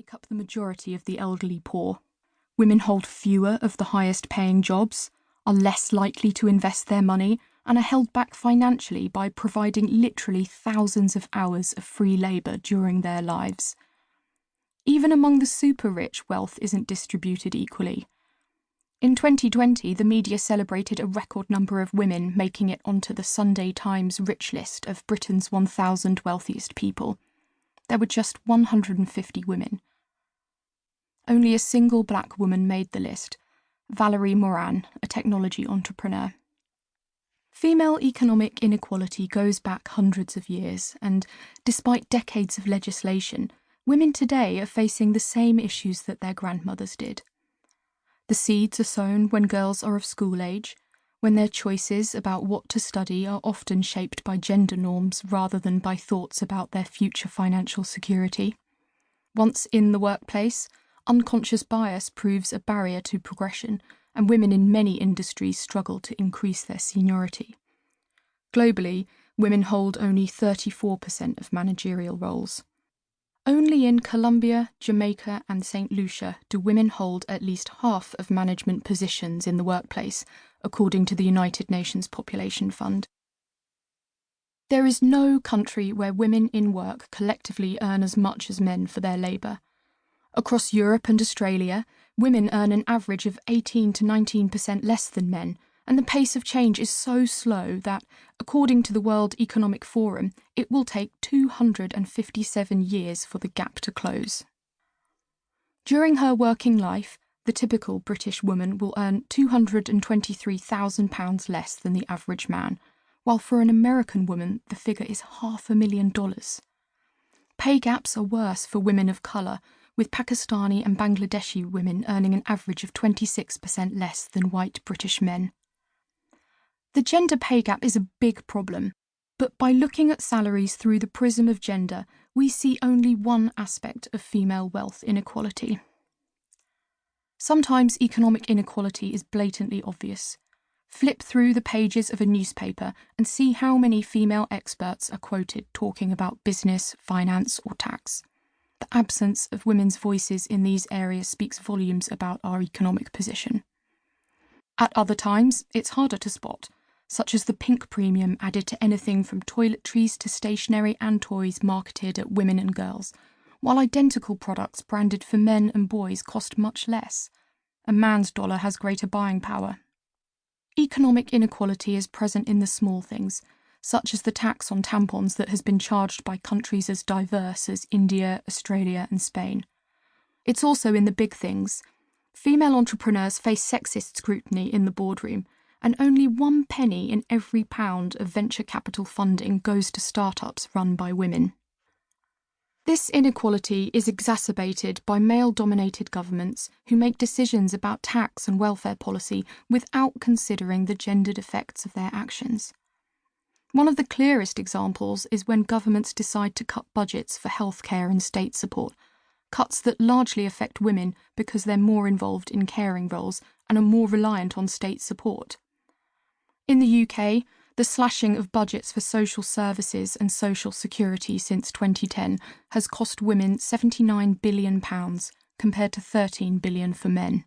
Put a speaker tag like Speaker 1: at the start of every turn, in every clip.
Speaker 1: make up the majority of the elderly poor. Women hold fewer of the highest-paying jobs, are less likely to invest their money, and are held back financially by providing literally thousands of hours of free labour during their lives. Even among the super-rich, wealth isn't distributed equally. In 2020, the media celebrated a record number of women making it onto the Sunday Times Rich List of Britain's 1,000 wealthiest people. There were just 150 women. Only a single black woman made the list, Valerie Moran, a technology entrepreneur. Female economic inequality goes back hundreds of years, and despite decades of legislation, women today are facing the same issues that their grandmothers did. The seeds are sown when girls are of school age, when their choices about what to study are often shaped by gender norms rather than by thoughts about their future financial security. Once in the workplace, unconscious bias proves a barrier to progression, and women in many industries struggle to increase their seniority. Globally, women hold only 34% of managerial roles. Only in Colombia, Jamaica, and St. Lucia do women hold at least half of management positions in the workplace, according to the United Nations Population Fund. There is no country where women in work collectively earn as much as men for their labour. Across Europe and Australia, women earn an average of 18 to 19% less than men, and the pace of change is so slow that, according to the World Economic Forum, it will take 257 years for the gap to close. During her working life, the typical British woman will earn £223,000 less than the average man, while for an American woman the figure is $500,000. Pay gaps are worse for women of colour, with Pakistani and Bangladeshi women earning an average of 26% less than white British men. The gender pay gap is a big problem, but by looking at salaries through the prism of gender, we see only one aspect of female wealth inequality. Sometimes economic inequality is blatantly obvious. Flip through the pages of a newspaper and see how many female experts are quoted talking about business, finance, or tax. The absence of women's voices in these areas speaks volumes about our economic position. At other times, it's harder to spot, such as the pink premium added to anything from toiletries to stationery and toys marketed at women and girls, while identical products branded for men and boys cost much less. A man's dollar has greater buying power. Economic inequality is present in the small things, such as the tax on tampons that has been charged by countries as diverse as India, Australia, and Spain. It's also in the big things. Female entrepreneurs face sexist scrutiny in the boardroom, and only 1 penny in every pound of venture capital funding goes to startups run by women. This inequality is exacerbated by male-dominated governments who make decisions about tax and welfare policy without considering the gendered effects of their actions. One of the clearest examples is when governments decide to cut budgets for healthcare and state support, cuts that largely affect women because they're more involved in caring roles and are more reliant on state support. In the UK, the slashing of budgets for social services and social security since 2010 has cost women £79 billion compared to £13 billion for men.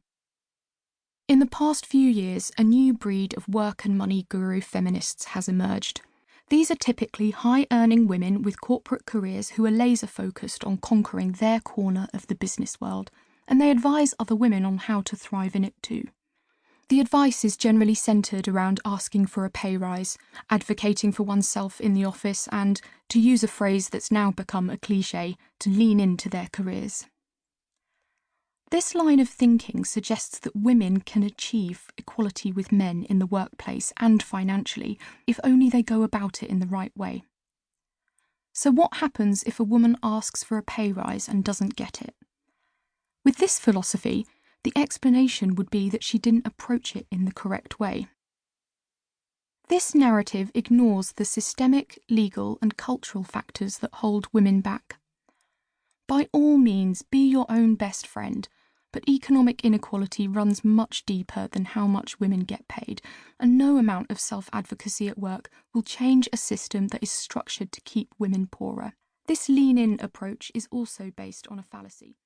Speaker 1: In the past few years, a new breed of work and money guru feminists has emerged. These are typically high-earning women with corporate careers who are laser-focused on conquering their corner of the business world, and they advise other women on how to thrive in it too. The advice is generally centred around asking for a pay rise, advocating for oneself in the office, and, to use a phrase that's now become a cliché, to lean into their careers. This line of thinking suggests that women can achieve equality with men in the workplace and financially if only they go about it in the right way. So what happens if a woman asks for a pay rise and doesn't get it? With this philosophy, the explanation would be that she didn't approach it in the correct way. This narrative ignores the systemic, legal, and cultural factors that hold women back. By all means, be your own best friend, but economic inequality runs much deeper than how much women get paid, and no amount of self-advocacy at work will change a system that is structured to keep women poorer. This lean-in approach is also based on a fallacy.